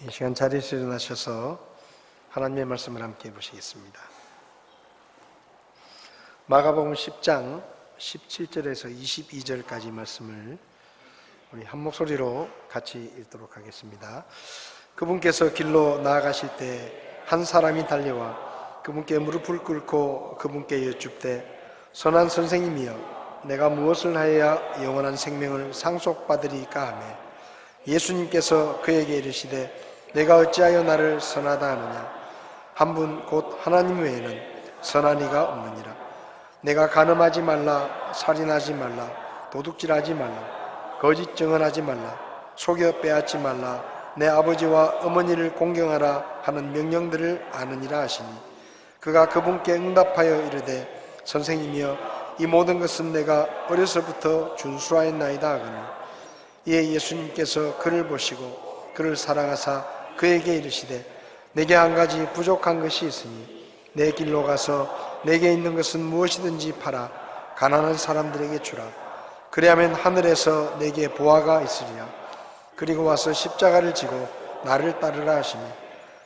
이 시간 자리에서 일어나셔서 하나님의 말씀을 함께 보시겠습니다. 마가복음 10장 17절에서 22절까지 말씀을 우리 한 목소리로 같이 읽도록 하겠습니다. 그분께서 길로 나아가실 때 한 사람이 달려와 그분께 무릎을 꿇고 그분께 여쭙되 선한 선생님이여 내가 무엇을 하여야 영원한 생명을 상속받으리까 하며 예수님께서 그에게 이르시되 내가 어찌하여 나를 선하다 하느냐 한 분 곧 하나님 외에는 선한 이가 없느니라. 내가 간음하지 말라, 살인하지 말라, 도둑질하지 말라, 거짓 증언하지 말라, 속여 빼앗지 말라, 내 아버지와 어머니를 공경하라 하는 명령들을 아느니라 하시니 그가 그분께 응답하여 이르되 선생님이여 이 모든 것은 내가 어려서부터 준수하였나이다 하거늘 이에 예수님께서 그를 보시고 그를 사랑하사 그에게 이르시되 내게 한 가지 부족한 것이 있으니 내 길로 가서 내게 있는 것은 무엇이든지 팔아 가난한 사람들에게 주라. 그리하면 하늘에서 내게 보화가 있으리라. 그리고 와서 십자가를 지고 나를 따르라 하시니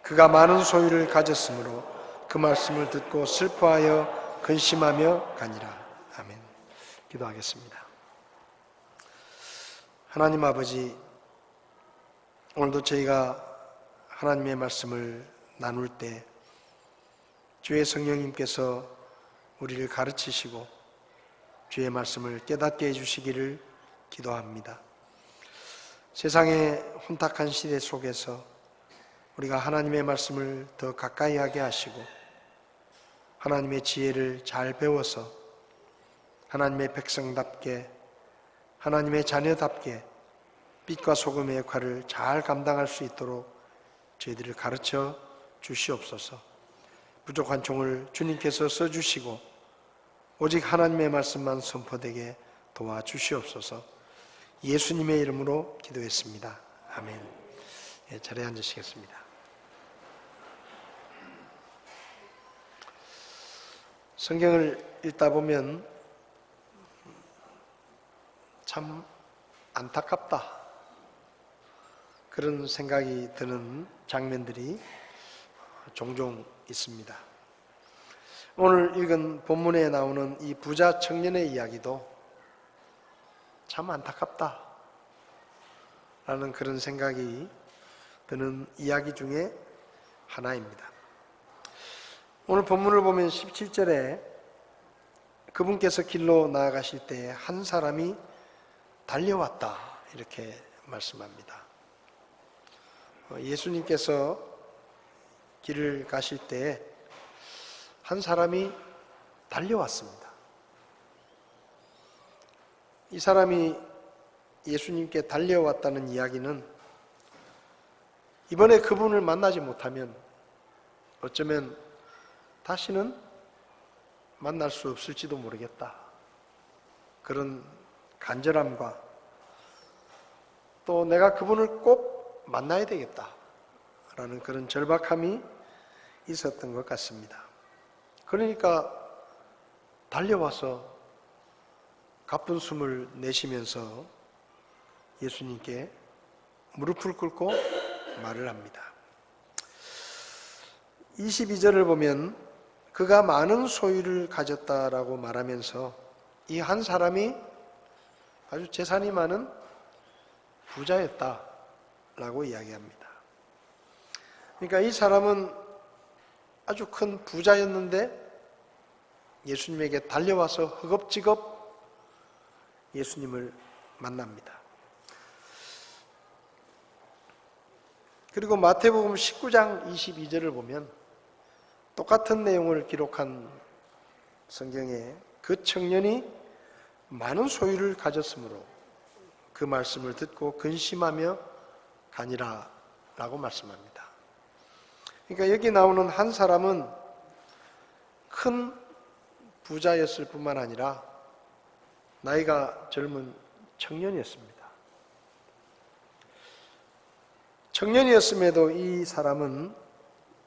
그가 많은 소유를 가졌으므로 그 말씀을 듣고 슬퍼하여 근심하며 가니라. 아멘. 기도하겠습니다. 하나님 아버지, 오늘도 저희가 하나님의 말씀을 나눌 때 주의 성령님께서 우리를 가르치시고 주의 말씀을 깨닫게 해주시기를 기도합니다. 세상의 혼탁한 시대 속에서 우리가 하나님의 말씀을 더 가까이 하게 하시고 하나님의 지혜를 잘 배워서 하나님의 백성답게 하나님의 자녀답게 빛과 소금의 역할을 잘 감당할 수 있도록 저희들을 가르쳐 주시옵소서. 부족한 종을 주님께서 써주시고 오직 하나님의 말씀만 선포되게 도와주시옵소서. 예수님의 이름으로 기도했습니다. 아멘. 자리에 앉으시겠습니다. 성경을 읽다 보면 참 안타깝다 그런 생각이 드는 장면들이 종종 있습니다. 오늘 읽은 본문에 나오는 이 부자 청년의 이야기도 참 안타깝다 라는 그런 생각이 드는 이야기 중에 하나입니다. 오늘 본문을 보면 17절에 그분께서 길로 나아가실 때 한 사람이 달려왔다 이렇게 말씀합니다. 예수님께서 길을 가실 때 한 사람이 달려왔습니다. 이 사람이 예수님께 달려왔다는 이야기는 이번에 그분을 만나지 못하면 어쩌면 다시는 만날 수 없을지도 모르겠다. 그런 간절함과 또 내가 그분을 꼭 만나야 되겠다 라는 그런 절박함이 있었던 것 같습니다. 그러니까 달려와서 가쁜 숨을 내쉬면서 예수님께 무릎을 꿇고 말을 합니다. 22절을 보면 그가 많은 소유를 가졌다라고 말하면서 이 한 사람이 아주 재산이 많은 부자였다라고 이야기합니다. 그러니까 이 사람은 아주 큰 부자였는데 예수님에게 달려와서 허겁지겁 예수님을 만납니다. 그리고 마태복음 19장 22절을 보면 똑같은 내용을 기록한 성경에 그 청년이 많은 소유를 가졌으므로 그 말씀을 듣고 근심하며 가니라 라고 말씀합니다. 그러니까 여기 나오는 한 사람은 큰 부자였을 뿐만 아니라 나이가 젊은 청년이었습니다. 청년이었음에도 이 사람은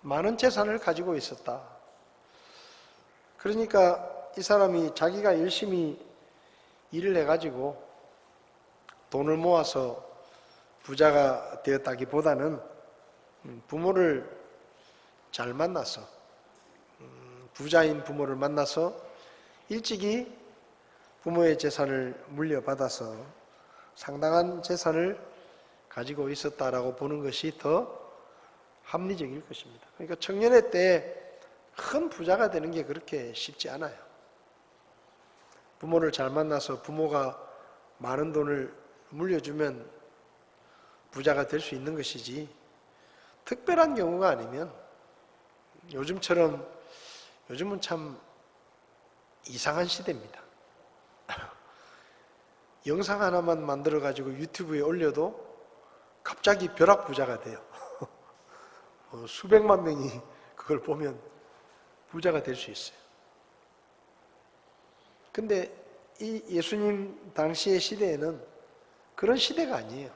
많은 재산을 가지고 있었다. 그러니까 이 사람이 자기가 열심히 일을 해가지고 돈을 모아서 부자가 되었다기보다는 부모를 잘 만나서, 부자인 부모를 만나서 일찍이 부모의 재산을 물려받아서 상당한 재산을 가지고 있었다라고 보는 것이 더 합리적일 것입니다. 그러니까 청년의 때 큰 부자가 되는 게 그렇게 쉽지 않아요. 부모를 잘 만나서 부모가 많은 돈을 물려주면 부자가 될 수 있는 것이지, 특별한 경우가 아니면, 요즘은 참 이상한 시대입니다. 영상 하나만 만들어 가지고 유튜브에 올려도 갑자기 벼락부자가 돼요. 수백만 명이 그걸 보면 부자가 될 수 있어요. 근데 이 예수님 당시의 시대에는 그런 시대가 아니에요.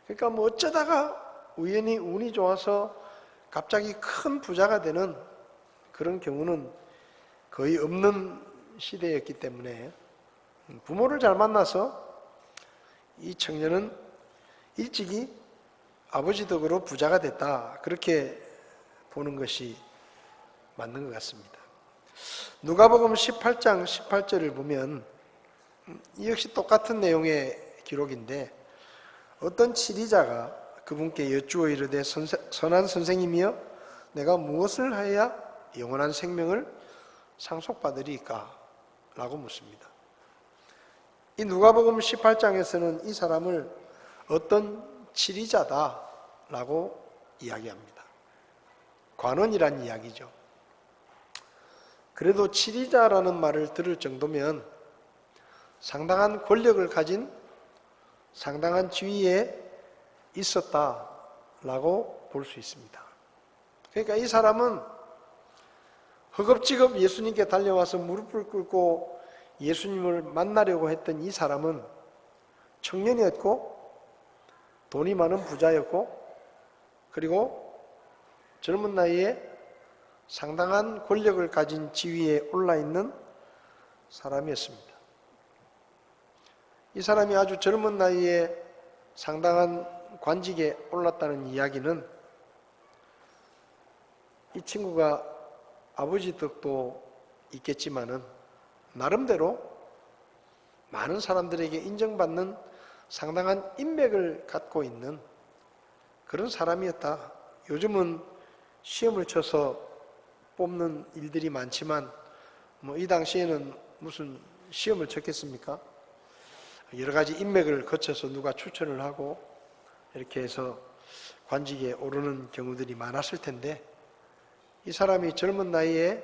그러니까 뭐 어쩌다가 우연히 운이 좋아서 갑자기 큰 부자가 되는 그런 경우는 거의 없는 시대였기 때문에 부모를 잘 만나서 이 청년은 일찍이 아버지 덕으로 부자가 됐다, 그렇게 보는 것이 맞는 것 같습니다. 누가복음 18장 18절을 보면 이 역시 똑같은 내용의 기록인데, 어떤 치리자가 그분께 여쭈어 이르되 선한 선생님이여, 내가 무엇을 하여야 영원한 생명을 상속받으리까? 라고 묻습니다. 이 누가복음 18장에서는 이 사람을 어떤 치리자다 라고 이야기합니다. 관원이란 이야기죠. 그래도 치리자라는 말을 들을 정도면 상당한 권력을 가진, 상당한 지위에 있었다라고 볼 수 있습니다. 그러니까 이 사람은 허겁지겁 예수님께 달려와서 무릎을 꿇고 예수님을 만나려고 했던 이 사람은 청년이었고 돈이 많은 부자였고, 그리고 젊은 나이에 상당한 권력을 가진 지위에 올라있는 사람이었습니다. 이 사람이 아주 젊은 나이에 상당한 관직에 올랐다는 이야기는 이 친구가 아버지 덕도 있겠지만은 나름대로 많은 사람들에게 인정받는 상당한 인맥을 갖고 있는 그런 사람이었다. 요즘은 시험을 쳐서 뽑는 일들이 많지만 뭐 이 당시에는 무슨 시험을 쳤겠습니까? 여러 가지 인맥을 거쳐서 누가 추천을 하고 이렇게 해서 관직에 오르는 경우들이 많았을 텐데, 이 사람이 젊은 나이에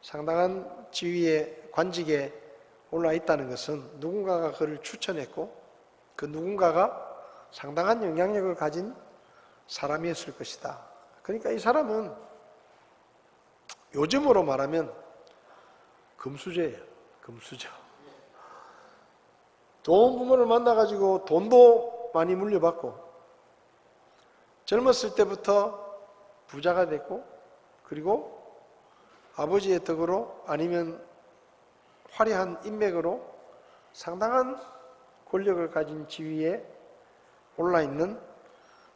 상당한 지위에 관직에 올라 있다는 것은 누군가가 그를 추천했고 그 누군가가 상당한 영향력을 가진 사람이었을 것이다. 그러니까 이 사람은 요즘으로 말하면 금수저예요. 금수저. 좋은 부모를 만나가지고 돈도 많이 물려받고 젊었을 때부터 부자가 됐고, 그리고 아버지의 덕으로 아니면 화려한 인맥으로 상당한 권력을 가진 지위에 올라있는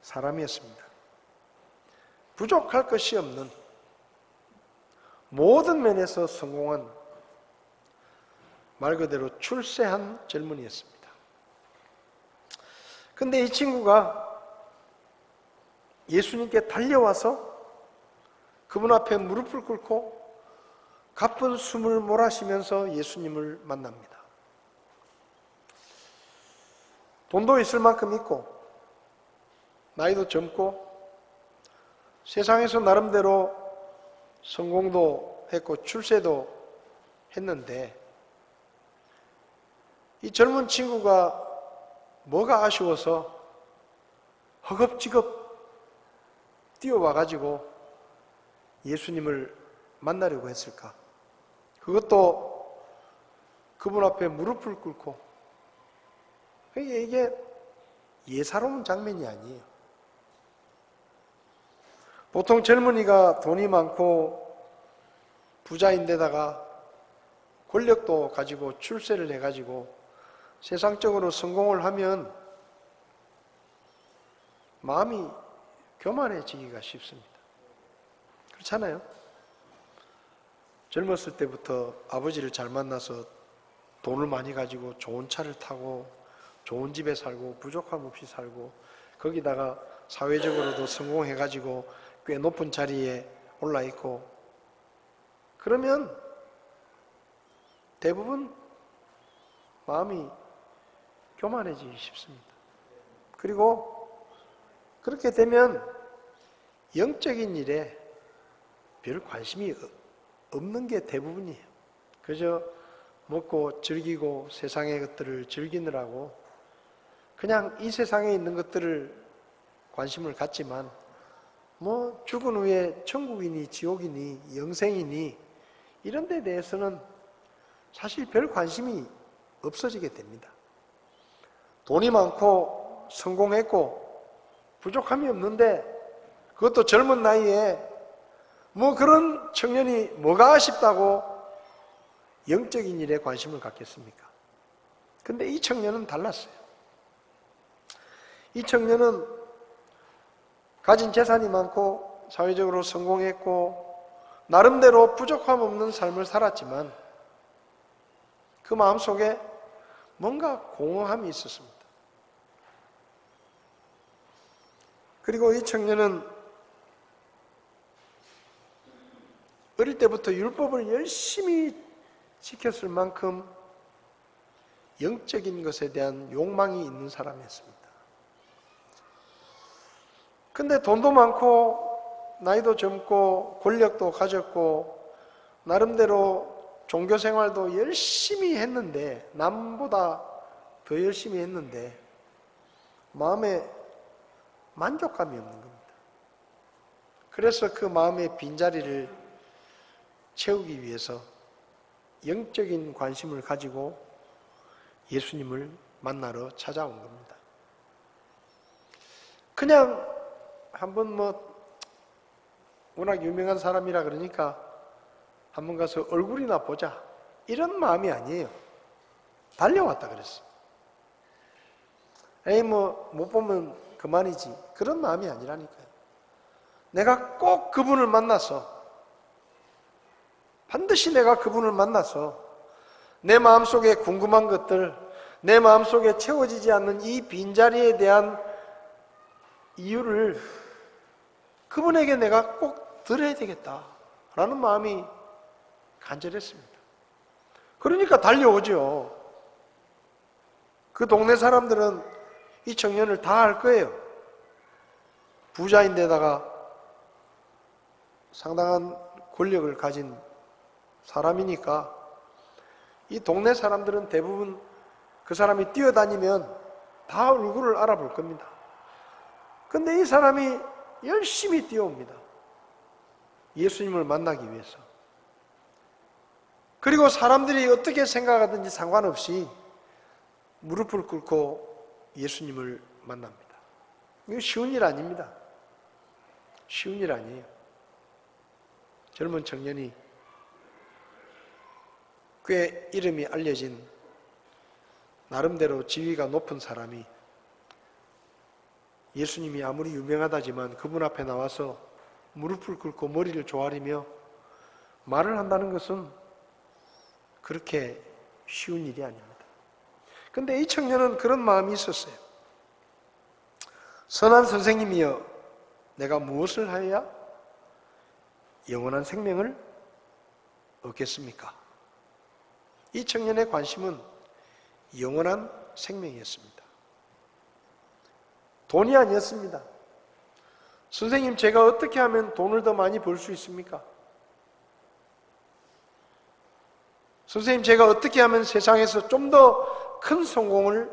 사람이었습니다. 부족할 것이 없는, 모든 면에서 성공한, 말 그대로 출세한 젊은이였습니다. 근데 이 친구가 예수님께 달려와서 그분 앞에 무릎을 꿇고 가쁜 숨을 몰아쉬면서 예수님을 만납니다. 돈도 있을 만큼 있고 나이도 젊고 세상에서 나름대로 성공도 했고 출세도 했는데, 이 젊은 친구가 뭐가 아쉬워서 허겁지겁 뛰어와가지고 예수님을 만나려고 했을까? 그것도 그분 앞에 무릎을 꿇고. 이게 예사로운 장면이 아니에요. 보통 젊은이가 돈이 많고 부자인데다가 권력도 가지고 출세를 해가지고 세상적으로 성공을 하면 마음이 교만해지기가 쉽습니다. 그렇잖아요? 젊었을 때부터 아버지를 잘 만나서 돈을 많이 가지고 좋은 차를 타고 좋은 집에 살고 부족함 없이 살고 거기다가 사회적으로도 성공해가지고 꽤 높은 자리에 올라있고 그러면 대부분 마음이 교만해지기 쉽습니다. 그리고 그렇게 되면 영적인 일에 별 관심이 없는 게 대부분이에요. 그저 먹고 즐기고 세상의 것들을 즐기느라고 그냥 이 세상에 있는 것들을 관심을 갖지만 뭐 죽은 후에 천국이니 지옥이니 영생이니 이런 데 대해서는 사실 별 관심이 없어지게 됩니다. 돈이 많고 성공했고 부족함이 없는데 그것도 젊은 나이에 뭐 그런 청년이 뭐가 아쉽다고 영적인 일에 관심을 갖겠습니까? 근데 이 청년은 달랐어요. 이 청년은 가진 재산이 많고 사회적으로 성공했고 나름대로 부족함 없는 삶을 살았지만 그 마음속에 뭔가 공허함이 있었습니다. 그리고 이 청년은 어릴 때부터 율법을 열심히 지켰을 만큼 영적인 것에 대한 욕망이 있는 사람이었습니다. 근데 돈도 많고 나이도 젊고 권력도 가졌고 나름대로 종교 생활도 열심히 했는데 남보다 더 열심히 했는데 마음에 만족감이 없는 겁니다. 그래서 그 마음의 빈자리를 채우기 위해서 영적인 관심을 가지고 예수님을 만나러 찾아온 겁니다. 그냥 한번 뭐 워낙 유명한 사람이라 그러니까 한번 가서 얼굴이나 보자 이런 마음이 아니에요. 달려왔다 그랬어. 에이 뭐 못 보면 그만이지 그런 마음이 아니라니까요. 내가 꼭 그분을 만나서 반드시 내가 그분을 만나서 내 마음속에 궁금한 것들 내 마음속에 채워지지 않는 이 빈자리에 대한 이유를 그분에게 내가 꼭 들어야 되겠다라는 마음이 간절했습니다. 그러니까 달려오죠. 그 동네 사람들은 이 청년을 다 알 거예요. 부자인데다가 상당한 권력을 가진 사람이니까 이 동네 사람들은 대부분 그 사람이 뛰어다니면 다 얼굴을 알아볼 겁니다. 근데 이 사람이 열심히 뛰어옵니다. 예수님을 만나기 위해서. 그리고 사람들이 어떻게 생각하든지 상관없이 무릎을 꿇고 예수님을 만납니다. 이거 쉬운 일 아닙니다. 쉬운 일 아니에요. 젊은 청년이 꽤 이름이 알려진 나름대로 지위가 높은 사람이 예수님이 아무리 유명하다지만 그분 앞에 나와서 무릎을 꿇고 머리를 조아리며 말을 한다는 것은 그렇게 쉬운 일이 아닙니다. 근데 이 청년은 그런 마음이 있었어요. 선한 선생님이여, 내가 무엇을 하여야 영원한 생명을 얻겠습니까? 이 청년의 관심은 영원한 생명이었습니다. 돈이 아니었습니다. 선생님, 제가 어떻게 하면 돈을 더 많이 벌 수 있습니까? 선생님, 제가 어떻게 하면 세상에서 좀 더 큰 성공을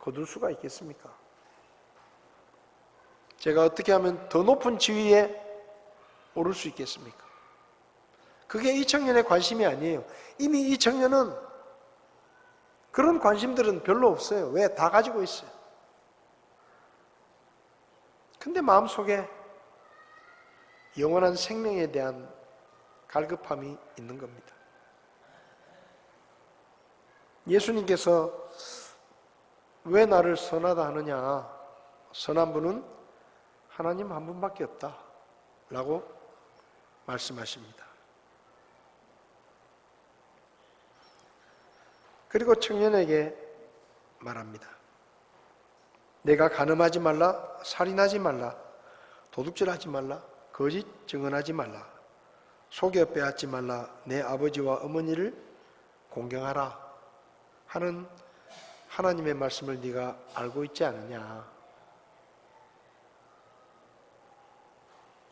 거둘 수가 있겠습니까? 제가 어떻게 하면 더 높은 지위에 오를 수 있겠습니까? 그게 이 청년의 관심이 아니에요. 이미 이 청년은 그런 관심들은 별로 없어요. 왜? 다 가지고 있어요. 근데 마음속에 영원한 생명에 대한 갈급함이 있는 겁니다. 예수님께서 왜 나를 선하다 하느냐? 선한 분은 하나님 한 분밖에 없다 라고 말씀하십니다. 그리고 청년에게 말합니다. 내가 간음하지 말라, 살인하지 말라, 도둑질하지 말라, 거짓 증언하지 말라, 속여 빼앗지 말라, 내 아버지와 어머니를 공경하라 하는 하나님의 말씀을 네가 알고 있지 않느냐.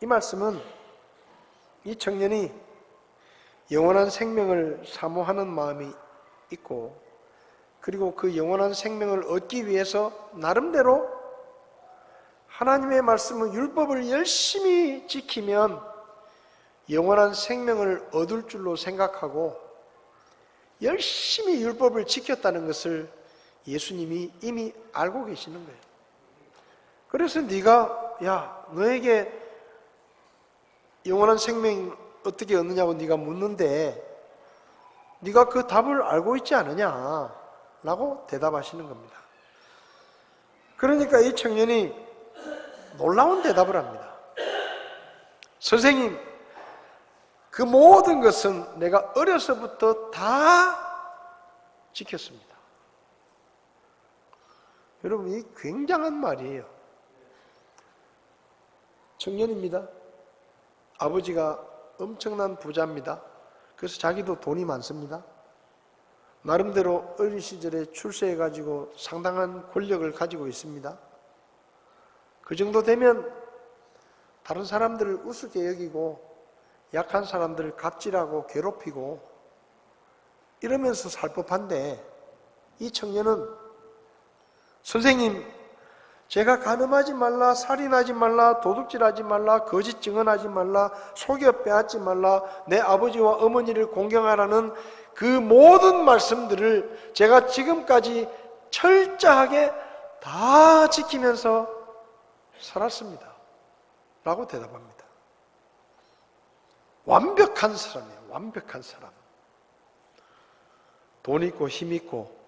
이 말씀은 이 청년이 영원한 생명을 사모하는 마음이 있고, 그리고 그 영원한 생명을 얻기 위해서 나름대로 하나님의 말씀을, 율법을 열심히 지키면 영원한 생명을 얻을 줄로 생각하고 열심히 율법을 지켰다는 것을 예수님이 이미 알고 계시는 거예요. 그래서 네가 너에게 영원한 생명 어떻게 얻느냐고 네가 묻는데 네가 그 답을 알고 있지 않느냐 라고 대답하시는 겁니다. 그러니까 이 청년이 놀라운 대답을 합니다. 선생님, 그 모든 것은 내가 어려서부터 다 지켰습니다. 여러분, 이 굉장한 말이에요. 청년입니다. 아버지가 엄청난 부자입니다. 그래서 자기도 돈이 많습니다. 나름대로 어린 시절에 출세해가지고 상당한 권력을 가지고 있습니다. 그 정도 되면 다른 사람들을 우습게 여기고 약한 사람들을 갑질하고 괴롭히고 이러면서 살 법한데, 이 청년은 선생님, 제가 간음하지 말라, 살인하지 말라, 도둑질하지 말라, 거짓 증언하지 말라, 속여 빼앗지 말라, 내 아버지와 어머니를 공경하라는 그 모든 말씀들을 제가 지금까지 철저하게 다 지키면서 살았습니다 라고 대답합니다. 완벽한 사람이에요. 완벽한 사람. 돈 있고 힘 있고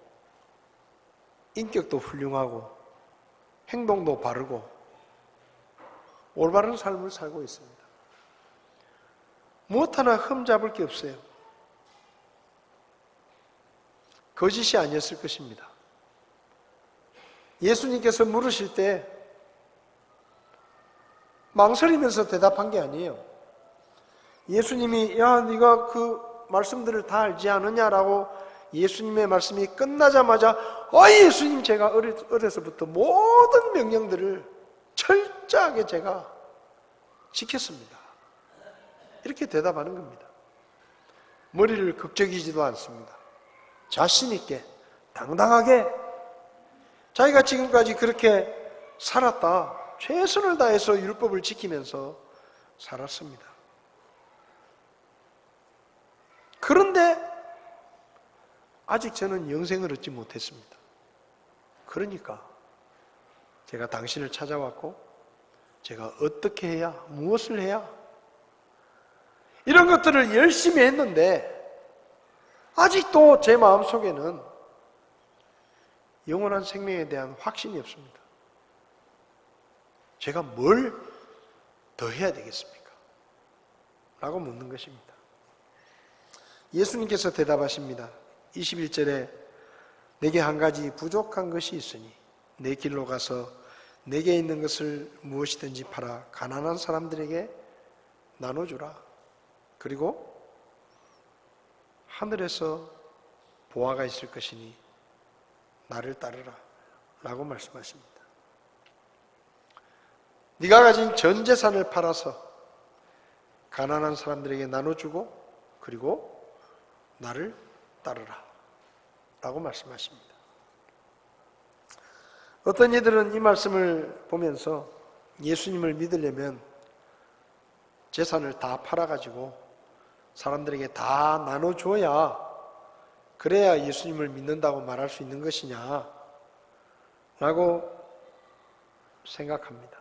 인격도 훌륭하고 행동도 바르고 올바른 삶을 살고 있습니다. 무엇 하나 흠잡을 게 없어요. 거짓이 아니었을 것입니다. 예수님께서 물으실 때 망설이면서 대답한 게 아니에요. 예수님이 네가 그 말씀들을 다 알지 않느냐라고 예수님의 말씀이 끝나자마자 예수님, 제가 어려서부터 모든 명령들을 철저하게 제가 지켰습니다. 이렇게 대답하는 겁니다. 머리를 극적이지도 않습니다. 자신 있게 당당하게 자기가 지금까지 그렇게 살았다, 최선을 다해서 율법을 지키면서 살았습니다. 그런데 아직 저는 영생을 얻지 못했습니다. 그러니까 제가 당신을 찾아왔고, 제가 어떻게 해야, 무엇을 해야 이런 것들을 열심히 했는데 아직도 제 마음속에는 영원한 생명에 대한 확신이 없습니다. 제가 뭘 더 해야 되겠습니까? 라고 묻는 것입니다. 예수님께서 대답하십니다. 21절에 내게 한 가지 부족한 것이 있으니 내 길로 가서 내게 있는 것을 무엇이든지 팔아 가난한 사람들에게 나눠주라. 그리고 하늘에서 보화가 있을 것이니 나를 따르라 라고 말씀하십니다. 네가 가진 전 재산을 팔아서 가난한 사람들에게 나눠주고 그리고 나를 따르라 라고 말씀하십니다. 어떤 이들은 이 말씀을 보면서 예수님을 믿으려면 재산을 다 팔아가지고 사람들에게 다 나눠줘야 그래야 예수님을 믿는다고 말할 수 있는 것이냐 라고 생각합니다.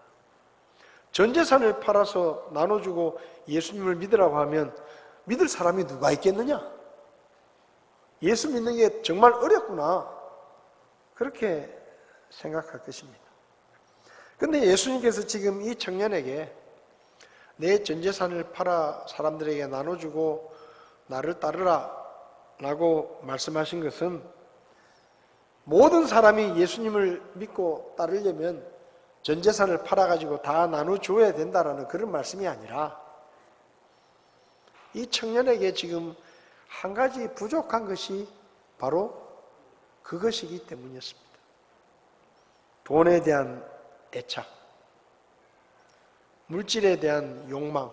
전 재산을 팔아서 나눠주고 예수님을 믿으라고 하면 믿을 사람이 누가 있겠느냐? 예수 믿는 게 정말 어렵구나, 그렇게 생각할 것입니다. 근데 예수님께서 지금 이 청년에게 내 전 재산을 팔아 사람들에게 나눠주고 나를 따르라 라고 말씀하신 것은 모든 사람이 예수님을 믿고 따르려면 전 재산을 팔아가지고 다 나눠줘야 된다라는 그런 말씀이 아니라 이 청년에게 지금 한 가지 부족한 것이 바로 그것이기 때문이었습니다. 돈에 대한 애착, 물질에 대한 욕망,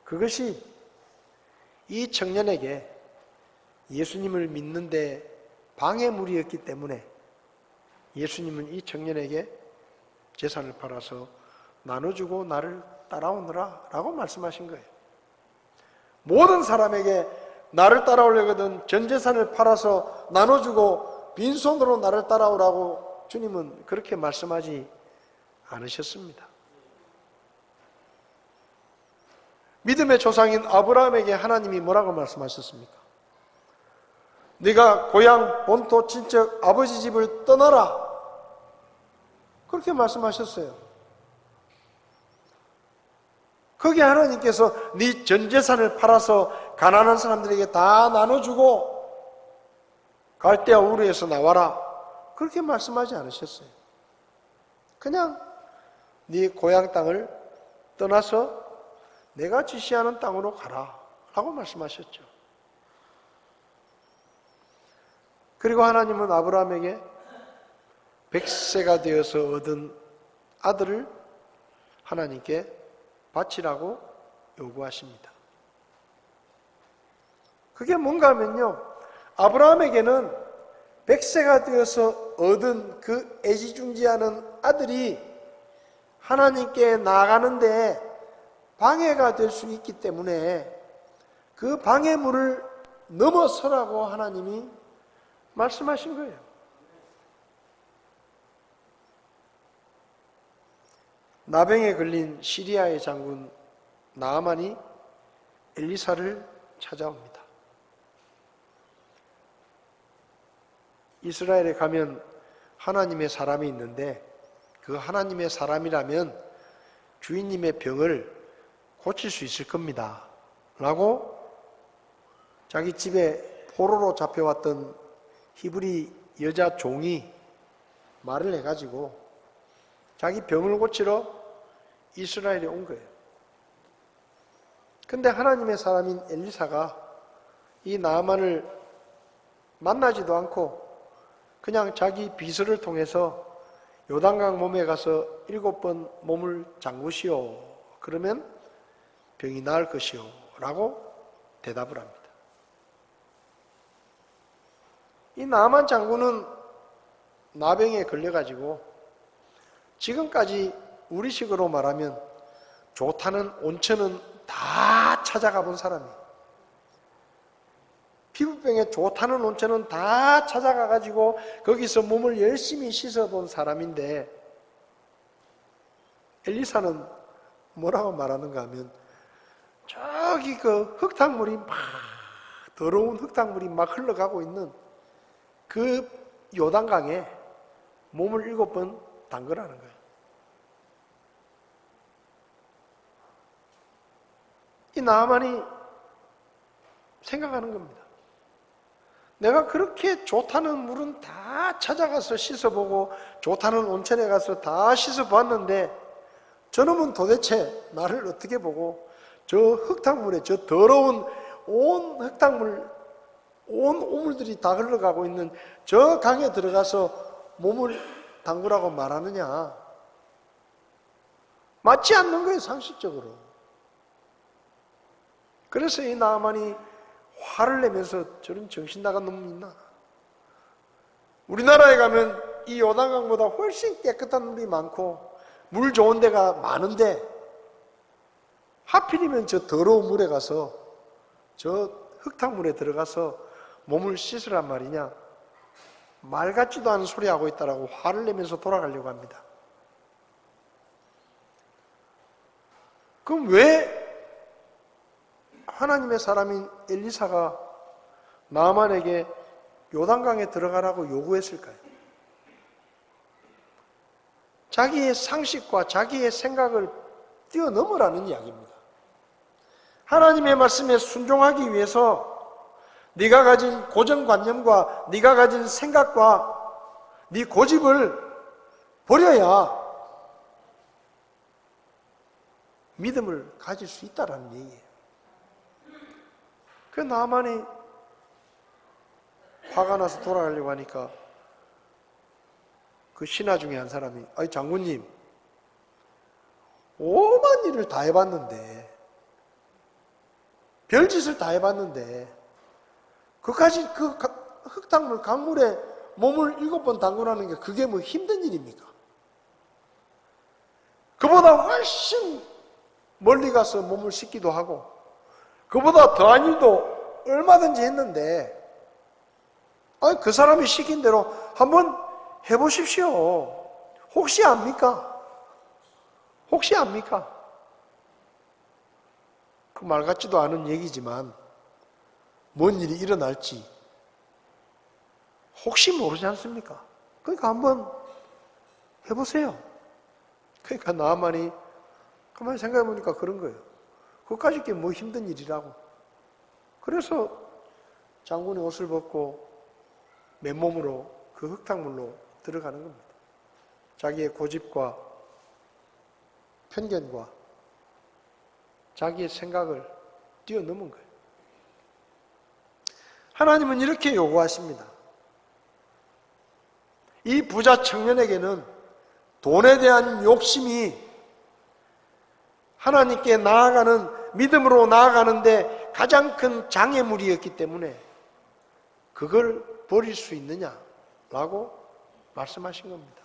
그것이 이 청년에게 예수님을 믿는데 방해물이었기 때문에 예수님은 이 청년에게 재산을 팔아서 나눠주고 나를 따라오너라 라고 말씀하신 거예요. 모든 사람에게 나를 따라오려거든 전 재산을 팔아서 나눠주고 빈손으로 나를 따라오라고 주님은 그렇게 말씀하지 않으셨습니다. 믿음의 조상인 아브라함에게 하나님이 뭐라고 말씀하셨습니까? 네가 고향 본토 친척 아버지 집을 떠나라 그렇게 말씀하셨어요. 거기에 하나님께서 네 전 재산을 팔아서 가난한 사람들에게 다 나눠주고 갈대아 우르에서 나와라 그렇게 말씀하지 않으셨어요. 그냥 네 고향 땅을 떠나서 내가 지시하는 땅으로 가라 라고 말씀하셨죠. 그리고 하나님은 아브라함에게 100세가 되어서 얻은 아들을 하나님께 바치라고 요구하십니다. 그게 뭔가 하면요, 아브라함에게는 100세가 되어서 얻은 그 애지중지하는 아들이 하나님께 나아가는데 방해가 될 수 있기 때문에 그 방해물을 넘어서라고 하나님이 말씀하신 거예요. 나병에 걸린 시리아의 장군 나아만이 엘리사를 찾아옵니다. 이스라엘에 가면 하나님의 사람이 있는데 그 하나님의 사람이라면 주인님의 병을 고칠 수 있을 겁니다 라고 자기 집에 포로로 잡혀왔던 히브리 여자 종이 말을 해가지고 자기 병을 고치러 이스라엘에 온 거예요. 근데 하나님의 사람인 엘리사가 이 나아만을 만나지도 않고 그냥 자기 비서를 통해서 요단강 몸에 가서 7번 몸을 잠그시오. 그러면 병이 나을 것이오. 라고 대답을 합니다. 이 나아만 장군은 나병에 걸려가지고 지금까지 우리식으로 말하면 좋다는 온천은 다 찾아가 본 사람이에요. 피부병에 좋다는 온천은 다 찾아가가지고 거기서 몸을 열심히 씻어본 사람인데 엘리사는 뭐라고 말하는가 하면 저기 그 흙탕물이 막 더러운 흙탕물이 막 흘러가고 있는 그 요단강에 몸을 7번 담그라는 거예요. 이 나아만이 생각하는 겁니다. 내가 그렇게 좋다는 물은 다 찾아가서 씻어보고 좋다는 온천에 가서 다 씻어봤는데 저놈은 도대체 나를 어떻게 보고 저 흙탕물에 저 더러운 온 흙탕물 온 오물들이 다 흘러가고 있는 저 강에 들어가서 몸을 담그라고 말하느냐. 맞지 않는 거예요, 상식적으로. 그래서 이 나아만이 화를 내면서 저런 정신 나간 놈이 있나? 우리나라에 가면 이 요단강보다 훨씬 깨끗한 물이 많고 물 좋은 데가 많은데 하필이면 저 더러운 물에 가서 저 흙탕물에 들어가서 몸을 씻으란 말이냐? 말 같지도 않은 소리 하고 있다라고 화를 내면서 돌아가려고 합니다. 그럼 왜 하나님의 사람인 엘리사가 나아만에게 요단강에 들어가라고 요구했을까요? 자기의 상식과 자기의 생각을 뛰어넘으라는 이야기입니다. 하나님의 말씀에 순종하기 위해서 네가 가진 고정관념과 네가 가진 생각과 네 고집을 버려야 믿음을 가질 수 있다는 얘기예요. 그 나만이 화가 나서 돌아가려고 하니까 그 신하 중에 한 사람이 아니 장군님 오만 일을 다 해봤는데 별짓을 다 해봤는데 그까지 그 흙탕물 강물에 몸을 7번 담그라는 게 그게 뭐 힘든 일입니까? 그보다 훨씬 멀리 가서 몸을 씻기도 하고 그보다 더한 일도 얼마든지 했는데 아니 그 사람이 시킨 대로 한번 해보십시오. 혹시 압니까? 혹시 압니까? 그 말 같지도 않은 얘기지만 뭔 일이 일어날지 혹시 모르지 않습니까? 그러니까 한번 해보세요. 그러니까 나만이 가만히 생각해보니까 그런 거예요. 그까짓 게 뭐 힘든 일이라고. 그래서 장군이 옷을 벗고 맨몸으로 그 흙탕물로 들어가는 겁니다. 자기의 고집과 편견과 자기의 생각을 뛰어넘은 거예요. 하나님은 이렇게 요구하십니다. 이 부자 청년에게는 돈에 대한 욕심이 하나님께 나아가는, 믿음으로 나아가는데 가장 큰 장애물이었기 때문에 그걸 버릴 수 있느냐라고 말씀하신 겁니다.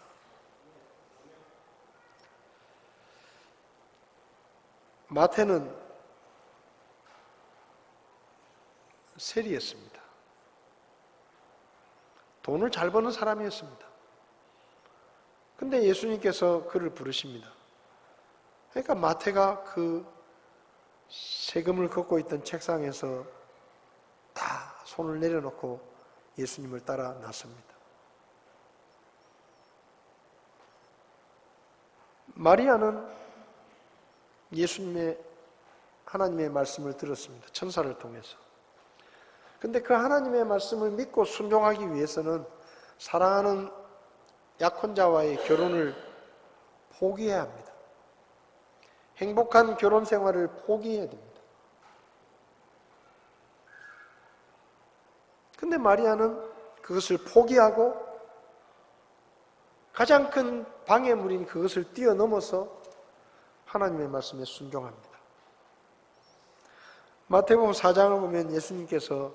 마태는 세리였습니다. 돈을 잘 버는 사람이었습니다. 근데 예수님께서 그를 부르십니다. 그러니까 마태가 그 세금을 걷고 있던 책상에서 다 손을 내려놓고 예수님을 따라 나섭니다. 마리아는 예수님의 하나님의 말씀을 들었습니다. 천사를 통해서. 근데 그 하나님의 말씀을 믿고 순종하기 위해서는 사랑하는 약혼자와의 결혼을 포기해야 합니다. 행복한 결혼 생활을 포기해야 됩니다. 근데 마리아는 그것을 포기하고 가장 큰 방해물인 그것을 뛰어넘어서 하나님의 말씀에 순종합니다. 마태복음 4장을 보면 예수님께서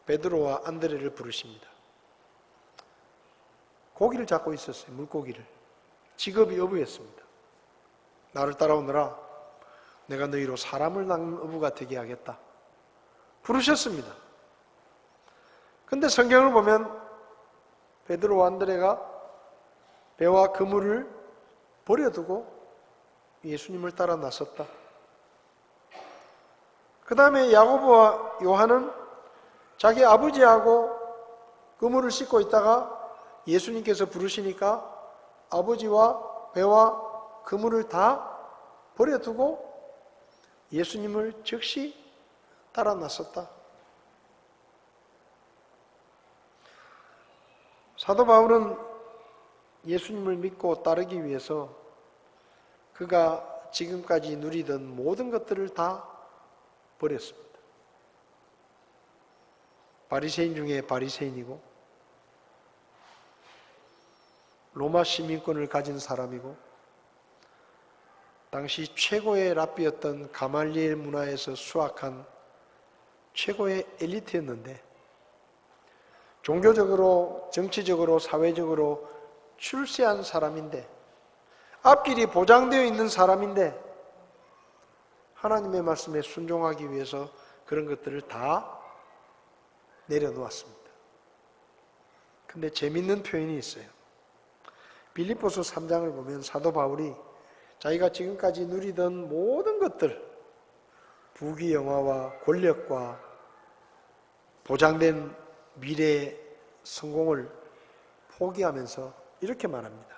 베드로와 안드레를 부르십니다. 고기를 잡고 있었어요. 물고기를. 직업이 어부였습니다. 나를 따라오너라. 내가 너희로 사람을 낚는 어부가 되게 하겠다. 부르셨습니다. 근데 성경을 보면 베드로와 안드레가 배와 그물을 버려두고 예수님을 따라 나섰다. 그 다음에 야고보와 요한은 자기 아버지하고 그물을 싣고 있다가 예수님께서 부르시니까 아버지와 배와 그물을 다 버려두고 예수님을 즉시 따라 나섰다. 사도 바울은 예수님을 믿고 따르기 위해서 그가 지금까지 누리던 모든 것들을 다 버렸습니다. 바리새인 중에 바리새인이고 로마 시민권을 가진 사람이고 당시 최고의 랍비였던 가말리엘 문화에서 수학한 최고의 엘리트였는데 종교적으로, 정치적으로, 사회적으로 출세한 사람인데 앞길이 보장되어 있는 사람인데 하나님의 말씀에 순종하기 위해서 그런 것들을 다 내려놓았습니다. 근데 재밌는 표현이 있어요. 빌립보서 3장을 보면 사도 바울이 자기가 지금까지 누리던 모든 것들, 부귀영화와 권력과 보장된 미래의 성공을 포기하면서 이렇게 말합니다.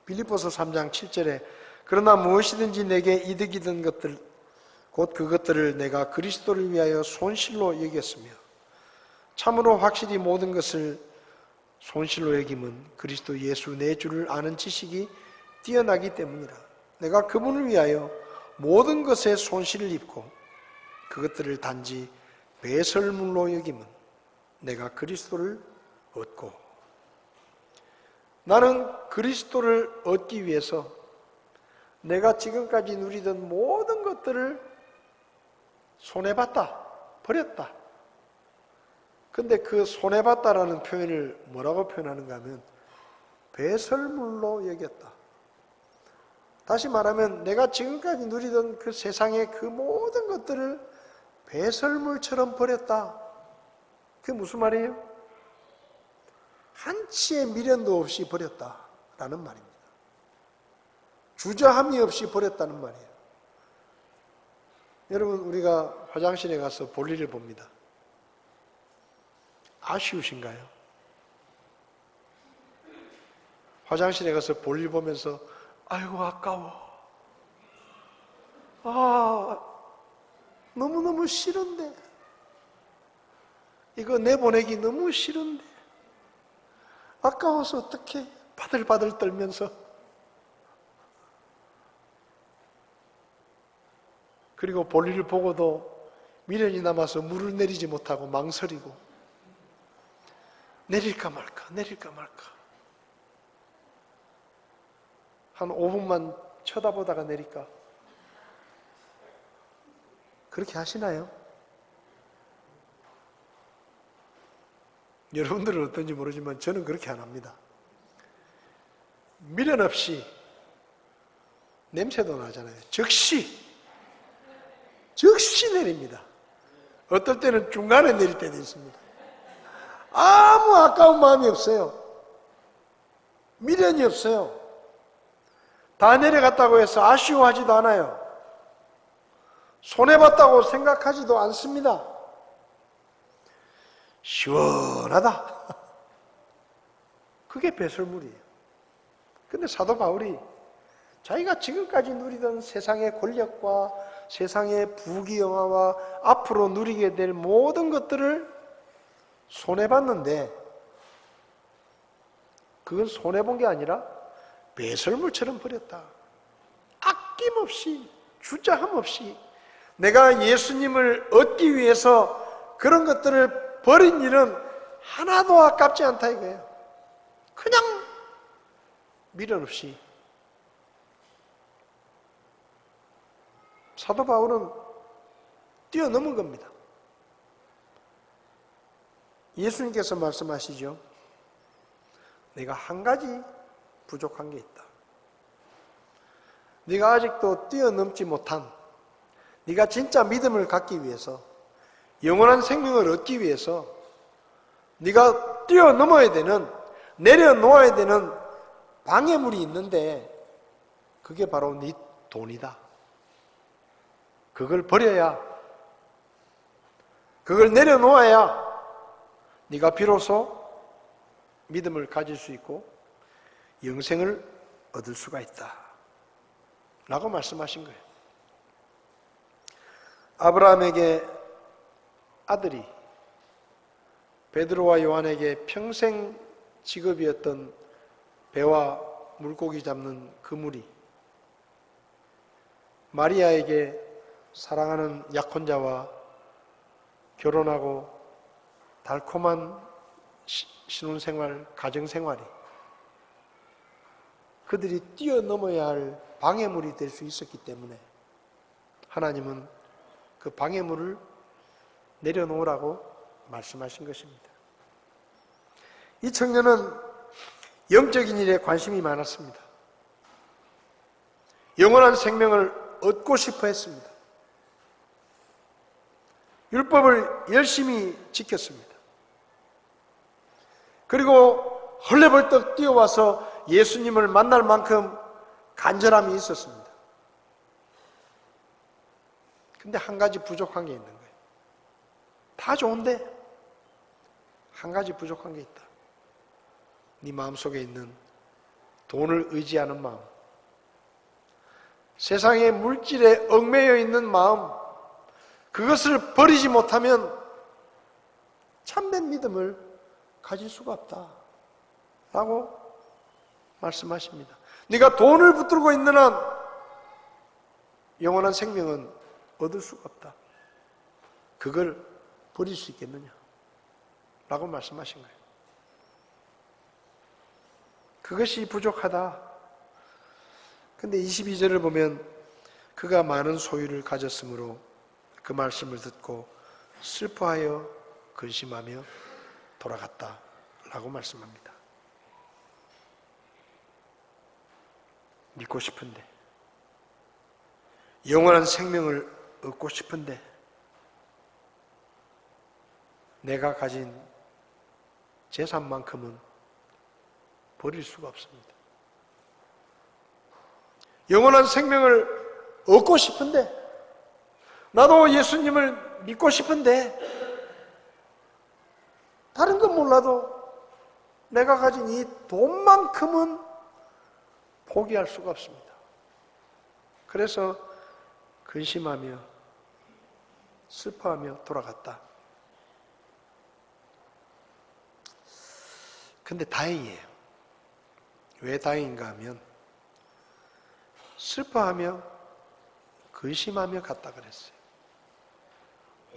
빌립보서 3장 7절에 그러나 무엇이든지 내게 이득이 된 것들 곧 그것들을 내가 그리스도를 위하여 손실로 여겼으며 참으로 확실히 모든 것을 손실로 여김은 그리스도 예수 내 주를 아는 지식이 뛰어나기 때문이라. 내가 그분을 위하여 모든 것에 손실을 입고 그것들을 단지 배설물로 여김은 내가 그리스도를 얻고. 나는 그리스도를 얻기 위해서 내가 지금까지 누리던 모든 것들을 손해봤다, 버렸다. 근데 그 손해봤다라는 표현을 뭐라고 표현하는가 하면 배설물로 여겼다. 다시 말하면 내가 지금까지 누리던 그 세상의 그 모든 것들을 배설물처럼 버렸다. 그게 무슨 말이에요? 한치의 미련도 없이 버렸다라는 말입니다. 주저함이 없이 버렸다는 말이에요. 여러분, 우리가 화장실에 가서 볼일을 봅니다. 아쉬우신가요? 화장실에 가서 볼일 보면서 아이고 아까워. 너무너무 싫은데. 이거 내보내기 너무 싫은데. 아까워서 어떻게 바들바들 떨면서. 그리고 볼일을 보고도 미련이 남아서 물을 내리지 못하고 망설이고 내릴까 말까 내릴까 말까 한 5분만 쳐다보다가 내릴까? 그렇게 하시나요? 여러분들은 어떤지 모르지만 저는 그렇게 안 합니다. 미련 없이 냄새도 나잖아요. 즉시 내립니다. 어떨 때는 중간에 내릴 때도 있습니다. 아무 아까운 마음이 없어요. 미련이 없어요. 다 내려갔다고 해서 아쉬워하지도 않아요. 손해봤다고 생각하지도 않습니다. 시원하다. 그게 배설물이에요. 근데 사도 바울이 자기가 지금까지 누리던 세상의 권력과 세상의 부귀영화와 앞으로 누리게 될 모든 것들을 손해봤는데 그건 손해본 게 아니라 배설물처럼 버렸다. 아낌없이 주저함 없이 내가 예수님을 얻기 위해서 그런 것들을 버린 일은 하나도 아깝지 않다 이거예요. 그냥 미련 없이. 사도 바울은 뛰어넘은 겁니다. 예수님께서 말씀하시죠. 내가 한 가지 부족한 게 있다. 네가 아직도 뛰어넘지 못한, 네가 진짜 믿음을 갖기 위해서, 영원한 생명을 얻기 위해서 네가 뛰어넘어야 되는, 내려놓아야 되는 방해물이 있는데 그게 바로 네 돈이다. 그걸 버려야, 그걸 내려놓아야 네가 비로소 믿음을 가질 수 있고 영생을 얻을 수가 있다 라고 말씀하신 거예요. 아브라함에게 아들이, 베드로와 요한에게 평생 직업이었던 배와 물고기 잡는 그물이, 마리아에게 사랑하는 약혼자와 결혼하고 달콤한 신혼생활, 가정생활이 그들이 뛰어넘어야 할 방해물이 될 수 있었기 때문에 하나님은 그 방해물을 내려놓으라고 말씀하신 것입니다. 이 청년은 영적인 일에 관심이 많았습니다. 영원한 생명을 얻고 싶어 했습니다. 율법을 열심히 지켰습니다. 그리고 헐레벌떡 뛰어와서 예수님을 만날 만큼 간절함이 있었습니다. 근데 한 가지 부족한 게 있는 거예요. 다 좋은데 한 가지 부족한 게 있다. 네 마음속에 있는 돈을 의지하는 마음, 세상의 물질에 얽매여 있는 마음, 그것을 버리지 못하면 참된 믿음을 가질 수가 없다 라고 말씀하십니다. 네가 돈을 붙들고 있는 한 영원한 생명은 얻을 수가 없다. 그걸 버릴 수 있겠느냐 라고 말씀하신 거예요. 그것이 부족하다. 근데 22절을 보면 그가 많은 소유를 가졌으므로 그 말씀을 듣고 슬퍼하여 근심하며 돌아갔다 라고 말씀합니다. 믿고 싶은데, 영원한 생명을 얻고 싶은데 내가 가진 재산만큼은 버릴 수가 없습니다. 영원한 생명을 얻고 싶은데, 나도 예수님을 믿고 싶은데, 다른 건 몰라도 내가 가진 이 돈만큼은 포기할 수가 없습니다. 그래서 근심하며 슬퍼하며 돌아갔다. 근데 다행이에요. 왜 다행인가 하면 슬퍼하며 근심하며 갔다 그랬어요.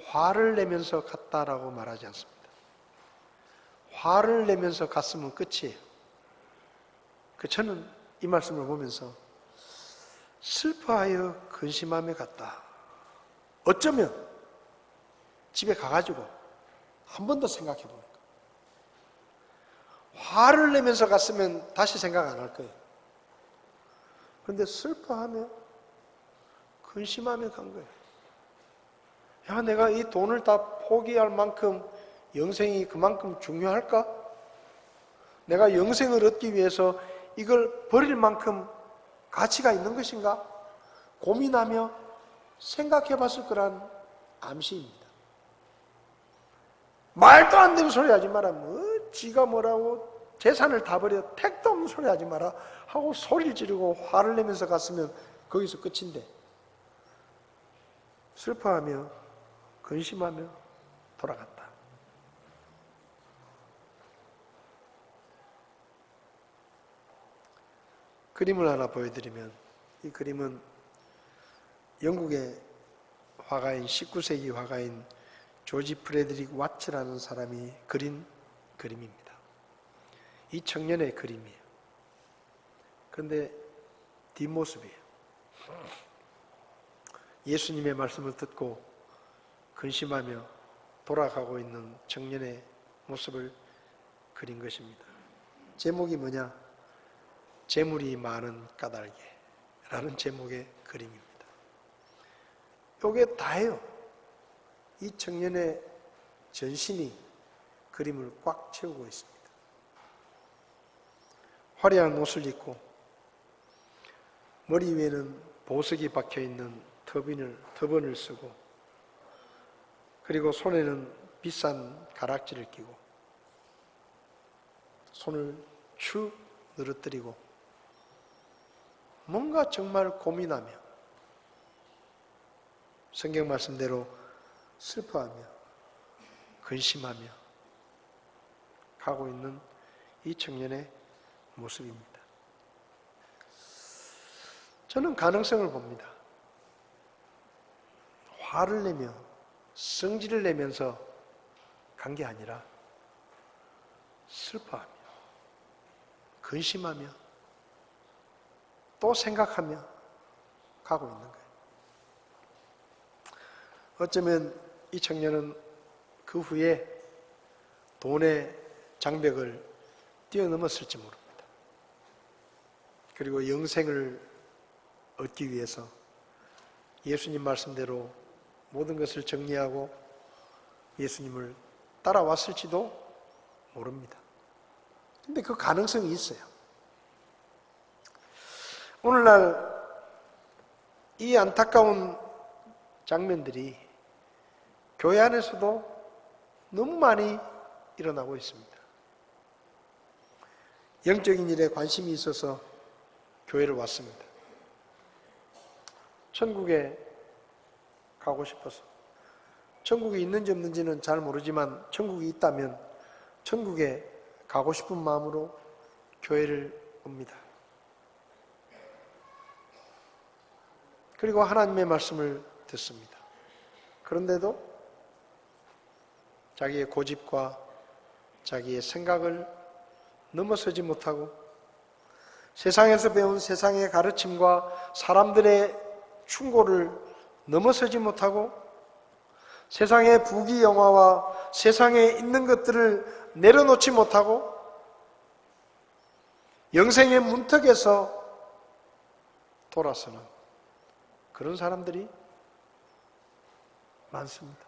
화를 내면서 갔다라고 말하지 않습니다. 화를 내면서 갔으면 끝이에요. 저는 이 말씀을 보면서 슬퍼하여 근심하며 갔다. 어쩌면 집에 가가지고 한 번 더 생각해 보는 거예요. 화를 내면서 갔으면 다시 생각 안 할 거예요. 그런데 슬퍼하며 근심하며 간 거예요. 야, 내가 이 돈을 다 포기할 만큼 영생이 그만큼 중요할까? 내가 영생을 얻기 위해서 이걸 버릴 만큼 가치가 있는 것인가? 고민하며 생각해 봤을 거란 암시입니다. 말도 안 되는 소리 하지 마라. 지가 뭐라고 재산을 다 버려 택도 없는 소리 하지 마라 하고 소리를 지르고 화를 내면서 갔으면 거기서 끝인데, 슬퍼하며 근심하며 돌아갔다. 그림을 하나 보여드리면, 이 그림은 영국의 화가인 19세기 화가인 조지 프레드릭 와츠라는 사람이 그린 그림입니다. 이 청년의 그림이에요. 그런데 뒷모습이에요. 예수님의 말씀을 듣고 근심하며 돌아가고 있는 청년의 모습을 그린 것입니다. 제목이 뭐냐? 재물이 많은 까닭에라는 제목의 그림입니다. 이게 다예요. 이 청년의 전신이 그림을 꽉 채우고 있습니다. 화려한 옷을 입고 머리 위에는 보석이 박혀있는 터번을 쓰고, 그리고 손에는 비싼 가락지를 끼고 손을 축 늘어뜨리고 뭔가 정말 고민하며 성경 말씀대로 슬퍼하며 근심하며 가고 있는 이 청년의 모습입니다. 저는 가능성을 봅니다. 화를 내며 성질을 내면서 간 게 아니라 슬퍼하며 근심하며 또 생각하며 가고 있는 거예요. 어쩌면 이 청년은 그 후에 돈의 장벽을 뛰어넘었을지 모릅니다. 그리고 영생을 얻기 위해서 예수님 말씀대로 모든 것을 정리하고 예수님을 따라왔을지도 모릅니다. 근데 그 가능성이 있어요. 오늘날 이 안타까운 장면들이 교회 안에서도 너무 많이 일어나고 있습니다. 영적인 일에 관심이 있어서 교회를 왔습니다. 천국에 가고 싶어서. 천국이 있는지 없는지는 잘 모르지만 천국이 있다면 천국에 가고 싶은 마음으로 교회를 옵니다. 그리고 하나님의 말씀을 듣습니다. 그런데도 자기의 고집과 자기의 생각을 넘어서지 못하고 세상에서 배운 세상의 가르침과 사람들의 충고를 넘어서지 못하고 세상의 부귀영화와 세상에 있는 것들을 내려놓지 못하고 영생의 문턱에서 돌아서는 그런 사람들이 많습니다.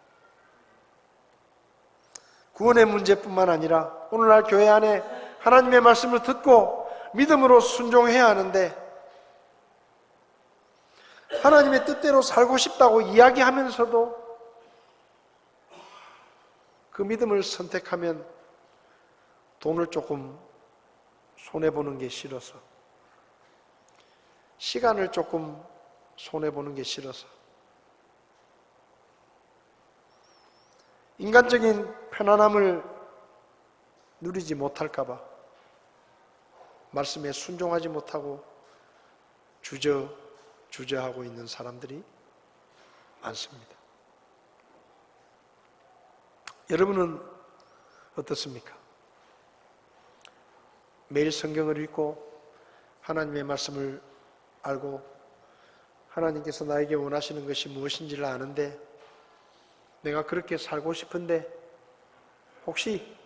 구원의 문제뿐만 아니라 오늘날 교회 안에 하나님의 말씀을 듣고 믿음으로 순종해야 하는데 하나님의 뜻대로 살고 싶다고 이야기하면서도 그 믿음을 선택하면 돈을 조금 손해보는 게 싫어서, 시간을 조금 손해보는 게 싫어서, 인간적인 편안함을 누리지 못할까봐 말씀에 순종하지 못하고 주저하고 있는 사람들이 많습니다. 여러분은 어떻습니까? 매일 성경을 읽고 하나님의 말씀을 알고 하나님께서 나에게 원하시는 것이 무엇인지를 아는데 내가 그렇게 살고 싶은데 혹시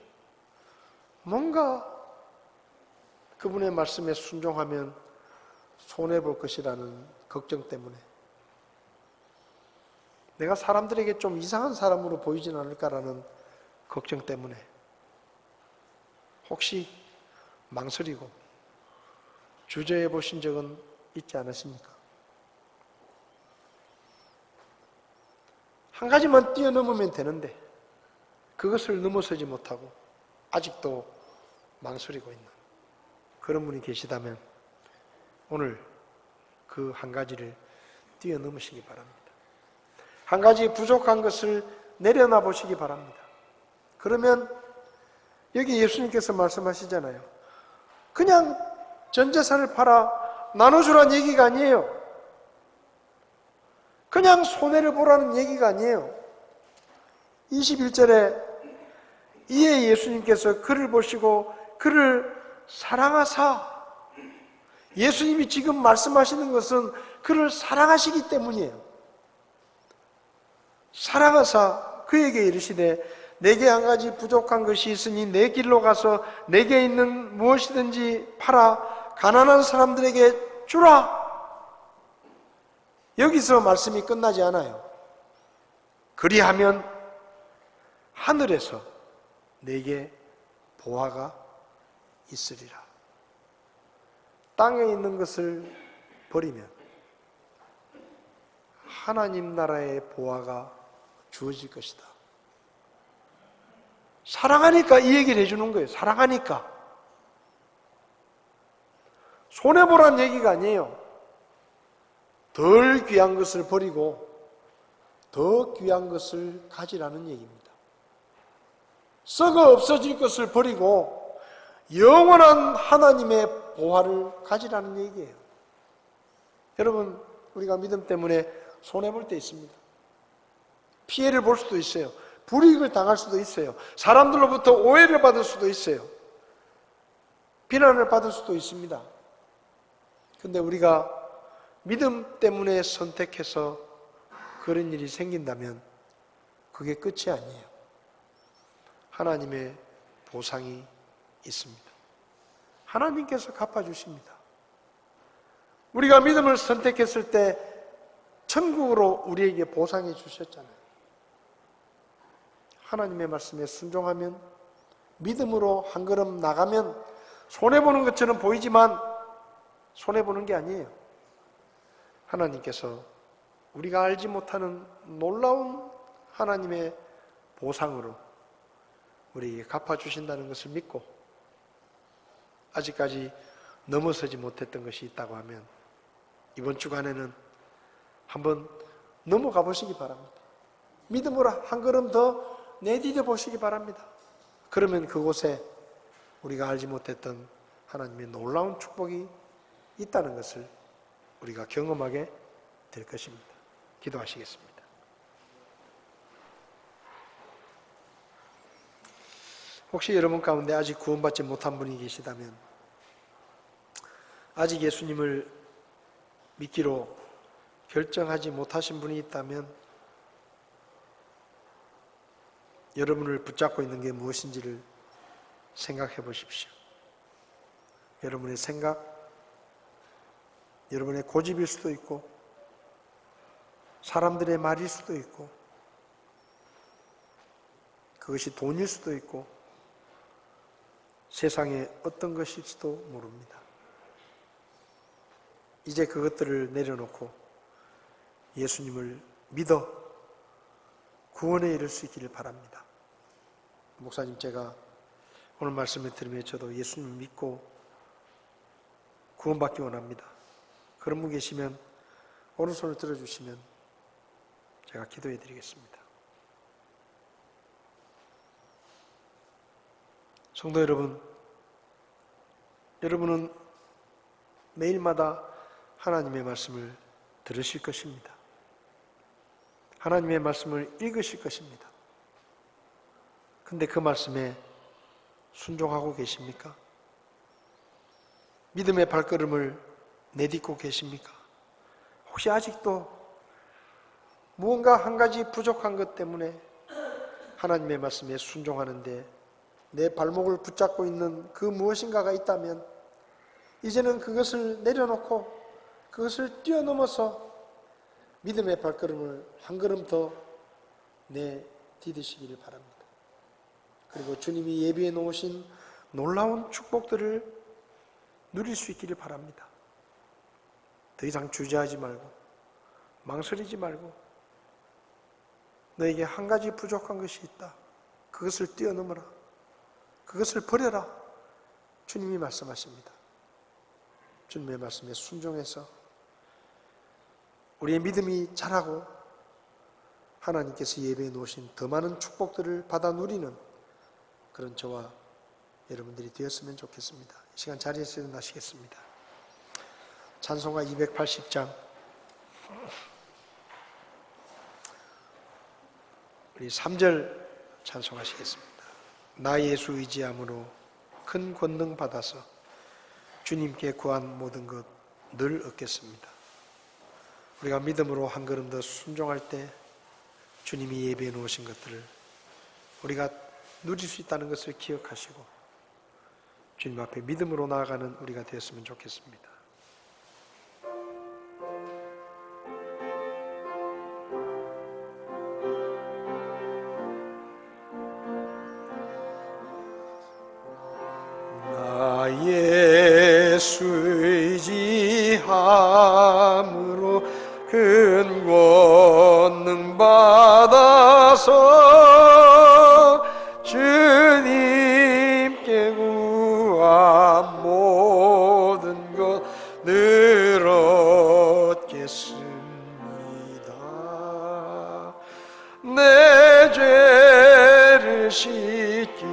뭔가 그분의 말씀에 순종하면 손해볼 것이라는 걱정 때문에 내가 사람들에게 좀 이상한 사람으로 보이진 않을까라는 걱정 때문에 혹시 망설이고 주저해 보신 적은 있지 않으십니까? 한 가지만 뛰어넘으면 되는데 그것을 넘어서지 못하고 아직도 망설이고 있는 그런 분이 계시다면 오늘 그 한 가지를 뛰어넘으시기 바랍니다. 한 가지 부족한 것을 내려놔 보시기 바랍니다. 그러면 여기 예수님께서 말씀하시잖아요. 그냥 전 재산을 팔아 나눠주라는 얘기가 아니에요. 그냥 손해를 보라는 얘기가 아니에요. 21절에 이에 예수님께서 그를 보시고 그를 사랑하사, 예수님이 지금 말씀하시는 것은 그를 사랑하시기 때문이에요. 사랑하사 그에게 이르시되 내게 한 가지 부족한 것이 있으니 내 길로 가서 내게 있는 무엇이든지 팔아 가난한 사람들에게 주라. 여기서 말씀이 끝나지 않아요. 그리하면 하늘에서 내게 보화가 있으리라. 땅에 있는 것을 버리면 하나님 나라의 보화가 주어질 것이다. 사랑하니까 이 얘기를 해주는 거예요. 사랑하니까. 손해보라는 얘기가 아니에요. 덜 귀한 것을 버리고 더 귀한 것을 가지라는 얘기입니다. 썩어 없어질 것을 버리고 영원한 하나님의 보화를 가지라는 얘기예요. 여러분, 우리가 믿음 때문에 손해볼 때 있습니다. 피해를 볼 수도 있어요. 불이익을 당할 수도 있어요. 사람들로부터 오해를 받을 수도 있어요. 비난을 받을 수도 있습니다. 근데 우리가 믿음 때문에 선택해서 그런 일이 생긴다면 그게 끝이 아니에요. 하나님의 보상이 있습니다. 하나님께서 갚아주십니다. 우리가 믿음을 선택했을 때 천국으로 우리에게 보상해 주셨잖아요. 하나님의 말씀에 순종하면, 믿음으로 한 걸음 나가면 손해보는 것처럼 보이지만 손해보는 게 아니에요. 하나님께서 우리가 알지 못하는 놀라운 하나님의 보상으로 우리에게 갚아주신다는 것을 믿고 아직까지 넘어서지 못했던 것이 있다고 하면 이번 주간에는 한번 넘어가 보시기 바랍니다. 믿음으로 한 걸음 더 내디뎌 보시기 바랍니다. 그러면 그곳에 우리가 알지 못했던 하나님의 놀라운 축복이 있다는 것을 우리가 경험하게 될 것입니다. 기도하시겠습니다. 혹시 여러분 가운데 아직 구원받지 못한 분이 계시다면, 아직 예수님을 믿기로 결정하지 못하신 분이 있다면 여러분을 붙잡고 있는 게 무엇인지를 생각해 보십시오. 여러분의 생각, 여러분의 고집일 수도 있고 사람들의 말일 수도 있고 그것이 돈일 수도 있고 세상의 어떤 것일지도 모릅니다. 이제 그것들을 내려놓고 예수님을 믿어 구원에 이를 수 있기를 바랍니다. 목사님, 제가 오늘 말씀을 들으며 저도 예수님을 믿고 구원받기 원합니다. 그런 분 계시면 오른손을 들어주시면 제가 기도해 드리겠습니다. 성도 여러분, 여러분은 매일마다 하나님의 말씀을 들으실 것입니다. 하나님의 말씀을 읽으실 것입니다. 근데 그 말씀에 순종하고 계십니까? 믿음의 발걸음을 내딛고 계십니까? 혹시 아직도 무언가 한 가지 부족한 것 때문에 하나님의 말씀에 순종하는데 내 발목을 붙잡고 있는 그 무엇인가가 있다면 이제는 그것을 내려놓고 그것을 뛰어넘어서 믿음의 발걸음을 한 걸음 더 내디디시기를 바랍니다. 그리고 주님이 예비해 놓으신 놀라운 축복들을 누릴 수 있기를 바랍니다. 더 이상 주저하지 말고 망설이지 말고 너에게 한 가지 부족한 것이 있다. 그것을 뛰어넘어라. 그것을 버려라. 주님이 말씀하십니다. 주님의 말씀에 순종해서 우리의 믿음이 자라고 하나님께서 예배해 놓으신 더 많은 축복들을 받아 누리는 그런 저와 여러분들이 되었으면 좋겠습니다. 이 시간 자리에서 일어나시겠습니다. 찬송가 280장 우리 3절 찬송하시겠습니다. 나 예수 의지함으로 큰 권능 받아서 주님께 구한 모든 것 늘 얻겠습니다. 우리가 믿음으로 한 걸음 더 순종할 때 주님이 예배해 놓으신 것들을 우리가 누릴 수 있다는 것을 기억하시고 주님 앞에 믿음으로 나아가는 우리가 되었으면 좋겠습니다. 나 예수 의지함으로 큰 권능 받아서 주님께 구한 모든 것 늘 얻겠습니다. 내 죄를 씻기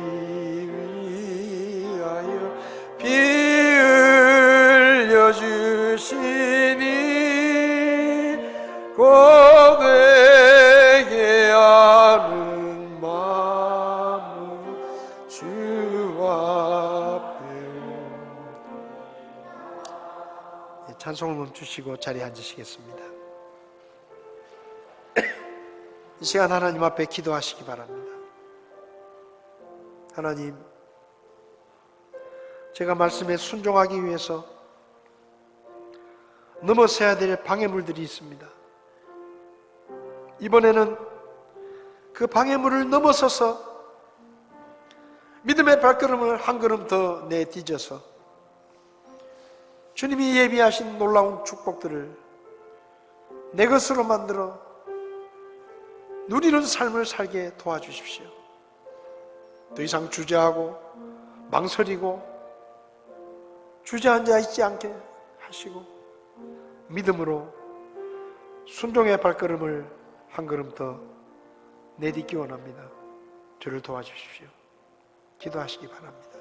위하여 피 흘려 주시니 고되게 하는 마음으로 주 앞에 찬송을 멈추시고 자리에 앉으시겠습니다. 이 시간 하나님 앞에 기도하시기 바랍니다. 하나님, 제가 말씀에 순종하기 위해서 넘어서야 될 방해물들이 있습니다. 이번에는 그 방해물을 넘어서서 믿음의 발걸음을 한 걸음 더 내디뎌서 주님이 예비하신 놀라운 축복들을 내 것으로 만들어 누리는 삶을 살게 도와주십시오. 더 이상 주저하고 망설이고 주저앉아 있지 않게 하시고 믿음으로 순종의 발걸음을 한 걸음 더 내딛기 원합니다. 저를 도와주십시오. 기도하시기 바랍니다.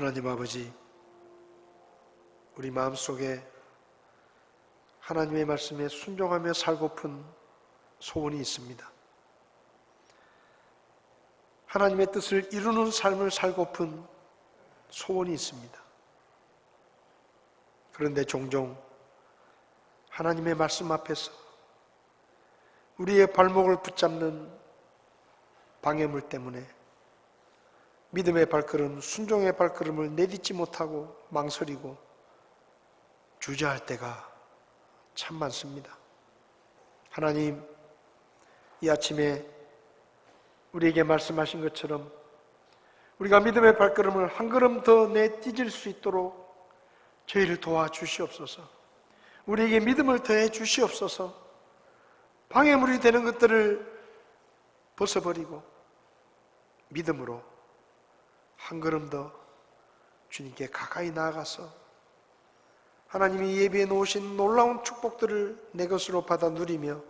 하나님 아버지, 우리 마음속에 하나님의 말씀에 순종하며 살고픈 소원이 있습니다. 하나님의 뜻을 이루는 삶을 살고픈 소원이 있습니다. 그런데 종종 하나님의 말씀 앞에서 우리의 발목을 붙잡는 방해물 때문에 믿음의 발걸음, 순종의 발걸음을 내딛지 못하고 망설이고 주저할 때가 참 많습니다. 하나님, 이 아침에 우리에게 말씀하신 것처럼 우리가 믿음의 발걸음을 한 걸음 더 내딛을 수 있도록 저희를 도와주시옵소서. 우리에게 믿음을 더해 주시옵소서. 방해물이 되는 것들을 벗어버리고 믿음으로 한 걸음 더 주님께 가까이 나아가서 하나님이 예비해 놓으신 놀라운 축복들을 내 것으로 받아 누리며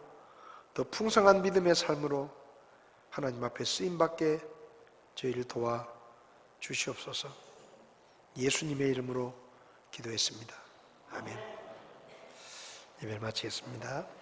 더 풍성한 믿음의 삶으로 하나님 앞에 쓰임받게 저희를 도와 주시옵소서. 예수님의 이름으로 기도했습니다. 아멘. 예배를 마치겠습니다.